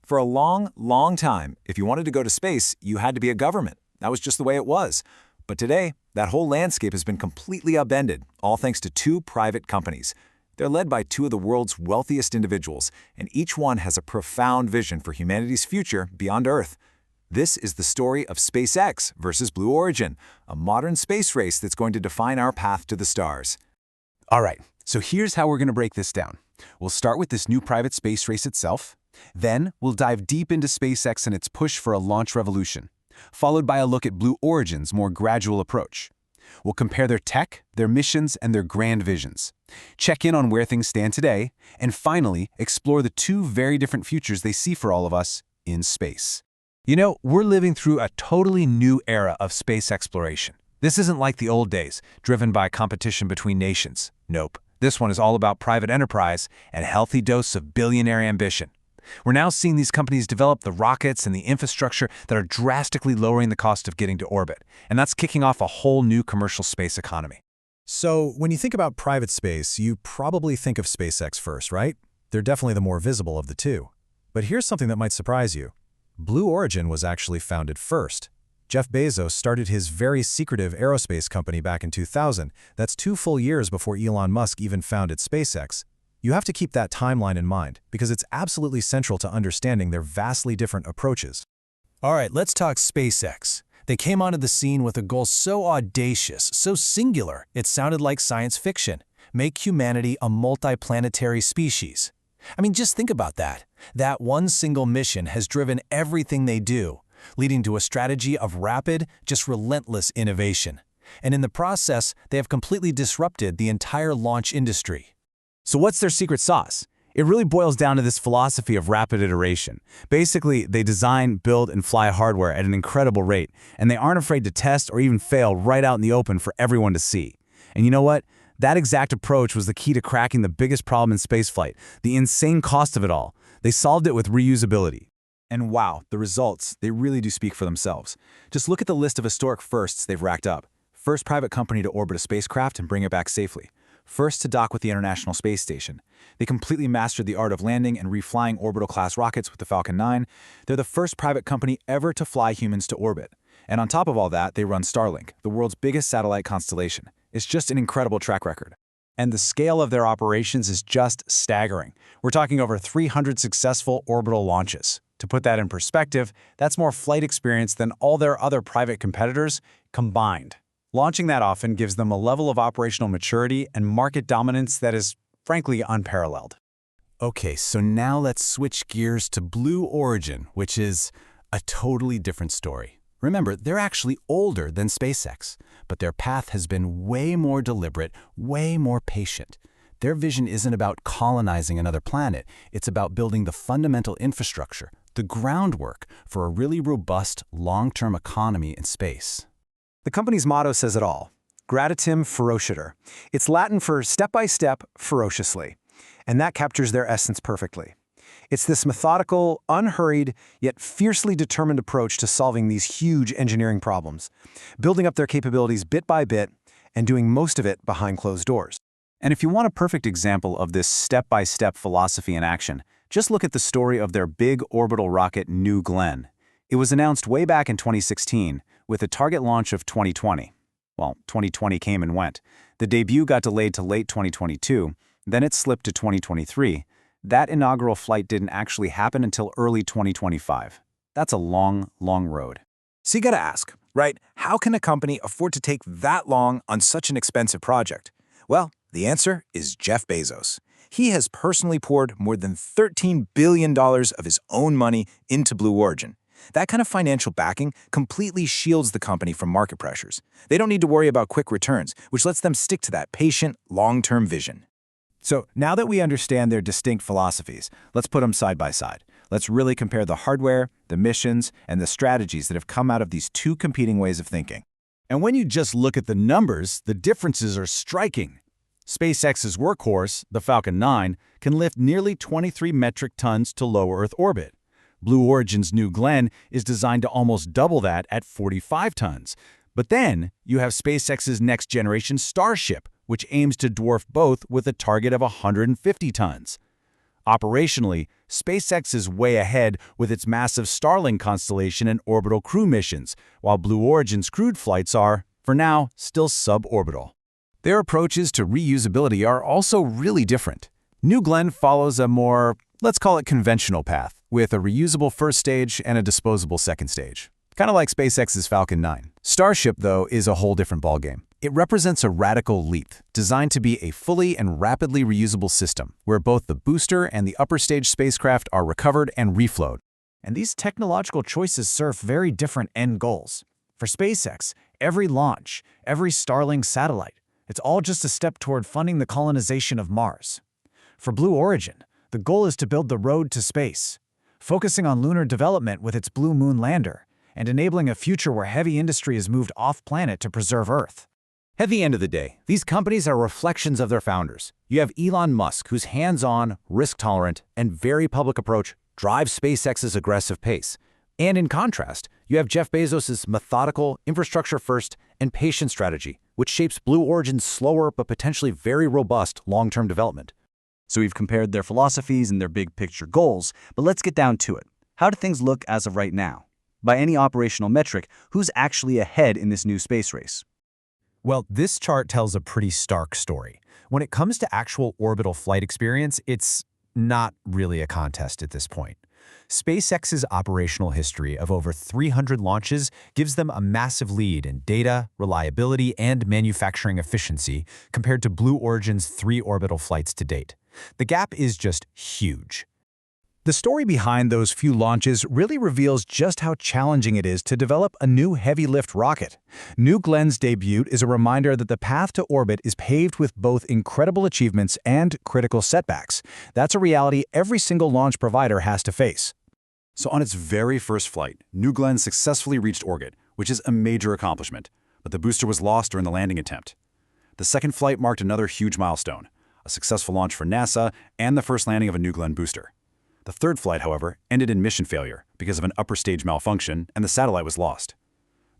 For a long, long time, if you wanted to go to space, you had to be a government. That was just the way it was. But today, that whole landscape has been completely upended, all thanks to two private companies. They're led by two of the world's wealthiest individuals, and each one has a profound vision for humanity's future beyond Earth. This is the story of SpaceX versus Blue Origin, a modern space race that's going to define our path to the stars. All right, so here's how we're going to break this down. We'll start with this new private space race itself. Then we'll dive deep into SpaceX and its push for a launch revolution, followed by a look at Blue Origin's more gradual approach. We'll compare their tech, their missions, and their grand visions. Check in on where things stand today, and finally, explore the two very different futures they see for all of us in space. You know, we're living through a totally new era of space exploration. This isn't like the old days, driven by competition between nations. Nope. This one is all about private enterprise and a healthy dose of billionaire ambition. We're now seeing these companies develop the rockets and the infrastructure that are drastically lowering the cost of getting to orbit, and that's kicking off a whole new commercial space economy. So, when you think about private space, you probably think of SpaceX first, right? They're definitely the more visible of the two. But here's something that might surprise you. Blue Origin was actually founded first. Jeff Bezos started his very secretive aerospace company back in 2000. That's 2 full years before Elon Musk even founded SpaceX. You have to keep that timeline in mind, because it's absolutely central to understanding their vastly different approaches. All right, let's talk SpaceX. They came onto the scene with a goal so audacious, so singular, it sounded like science fiction. Make humanity a multiplanetary species. I mean, just think about that. That one single mission has driven everything they do, leading to a strategy of rapid, just relentless innovation. And in the process, they have completely disrupted the entire launch industry. So what's their secret sauce? It really boils down to this philosophy of rapid iteration. Basically, they design, build, and fly hardware at an incredible rate, and they aren't afraid to test or even fail right out in the open for everyone to see. And you know what? That exact approach was the key to cracking the biggest problem in spaceflight, the insane cost of it all. They solved it with reusability. And wow, the results, they really do speak for themselves. Just look at the list of historic firsts they've racked up. First private company to orbit a spacecraft and bring it back safely. First to dock with the International Space Station. They completely mastered the art of landing and reflying orbital-class rockets with the Falcon 9. They're the first private company ever to fly humans to orbit. And on top of all that, they run Starlink, the world's biggest satellite constellation. It's just an incredible track record. And the scale of their operations is just staggering. We're talking over 300 successful orbital launches. To put that in perspective, that's more flight experience than all their other private competitors combined. Launching that often gives them a level of operational maturity and market dominance that is, frankly, unparalleled. Okay, so now let's switch gears to Blue Origin, which is a totally different story. Remember, they're actually older than SpaceX, but their path has been way more deliberate, way more patient. Their vision isn't about colonizing another planet. It's about building the fundamental infrastructure, the groundwork for a really robust, long-term economy in space. The company's motto says it all, gradatim ferociator. It's Latin for step-by-step, ferociously. And that captures their essence perfectly. It's this methodical, unhurried, yet fiercely determined approach to solving these huge engineering problems, building up their capabilities bit by bit, and doing most of it behind closed doors. And if you want a perfect example of this step-by-step philosophy in action, just look at the story of their big orbital rocket New Glenn. It was announced way back in 2016, with a target launch of 2020. Well, 2020 came and went. The debut got delayed to late 2022, then it slipped to 2023. That inaugural flight didn't actually happen until early 2025. That's a long, long road. So you gotta ask, right? How can a company afford to take that long on such an expensive project? Well, the answer is Jeff Bezos. He has personally poured more than $13 billion of his own money into Blue Origin. That kind of financial backing completely shields the company from market pressures. They don't need to worry about quick returns, which lets them stick to that patient, long-term vision. So now that we understand their distinct philosophies, let's put them side by side. Let's really compare the hardware, the missions, and the strategies that have come out of these two competing ways of thinking. And when you just look at the numbers, the differences are striking. SpaceX's workhorse, the Falcon 9, can lift nearly 23 metric tons to low Earth orbit. Blue Origin's New Glenn is designed to almost double that at 45 tons. But then you have SpaceX's next-generation Starship, which aims to dwarf both with a target of 150 tons. Operationally, SpaceX is way ahead with its massive Starlink constellation and orbital crew missions, while Blue Origin's crewed flights are, for now, still suborbital. Their approaches to reusability are also really different. New Glenn follows a more, let's call it conventional path, with a reusable first stage and a disposable second stage. Kind of like SpaceX's Falcon 9. Starship, though, is a whole different ballgame. It represents a radical leap, designed to be a fully and rapidly reusable system, where both the booster and the upper stage spacecraft are recovered and reflowed. And these technological choices serve very different end goals. For SpaceX, every launch, every Starlink satellite, it's all just a step toward funding the colonization of Mars. For Blue Origin, the goal is to build the road to space, focusing on lunar development with its Blue Moon lander, and enabling a future where heavy industry is moved off-planet to preserve Earth. At the end of the day, these companies are reflections of their founders. You have Elon Musk, whose hands-on, risk-tolerant, and very public approach drives SpaceX's aggressive pace. And in contrast, you have Jeff Bezos' methodical, infrastructure-first, and patient strategy, which shapes Blue Origin's slower but potentially very robust long-term development. So we've compared their philosophies and their big-picture goals, but let's get down to it. How do things look as of right now? By any operational metric, who's actually ahead in this new space race? Well, this chart tells a pretty stark story. When it comes to actual orbital flight experience, it's not really a contest at this point. SpaceX's operational history of over 300 launches gives them a massive lead in data, reliability, and manufacturing efficiency compared to Blue Origin's 3 orbital flights to date. The gap is just huge. The story behind those few launches really reveals just how challenging it is to develop a new heavy-lift rocket. New Glenn's debut is a reminder that the path to orbit is paved with both incredible achievements and critical setbacks. That's a reality every single launch provider has to face. So on its very first flight, New Glenn successfully reached orbit, which is a major accomplishment, but the booster was lost during the landing attempt. The second flight marked another huge milestone, a successful launch for NASA and the first landing of a New Glenn booster. The third flight, however, ended in mission failure because of an upper stage malfunction, and the satellite was lost.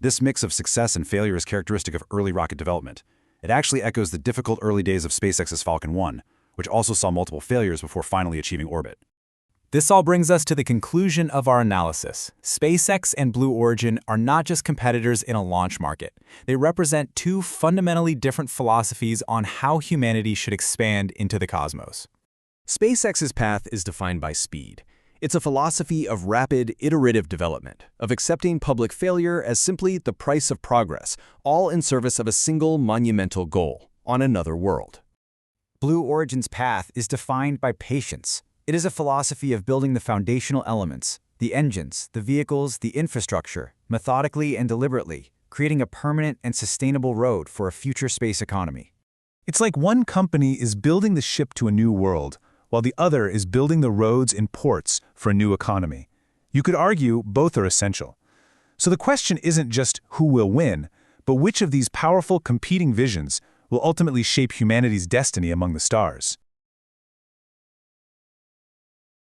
This mix of success and failure is characteristic of early rocket development. It actually echoes the difficult early days of SpaceX's Falcon 1, which also saw multiple failures before finally achieving orbit. This all brings us to the conclusion of our analysis. SpaceX and Blue Origin are not just competitors in a launch market. They represent two fundamentally different philosophies on how humanity should expand into the cosmos. SpaceX's path is defined by speed. It's a philosophy of rapid, iterative development, of accepting public failure as simply the price of progress, all in service of a single monumental goal, on another world. Blue Origin's path is defined by patience. It is a philosophy of building the foundational elements, the engines, the vehicles, the infrastructure, methodically and deliberately, creating a permanent and sustainable road for a future space economy. It's like one company is building the ship to a new world, while the other is building the roads and ports for a new economy. You could argue both are essential. So the question isn't just who will win, but which of these powerful competing visions will ultimately shape humanity's destiny among the stars.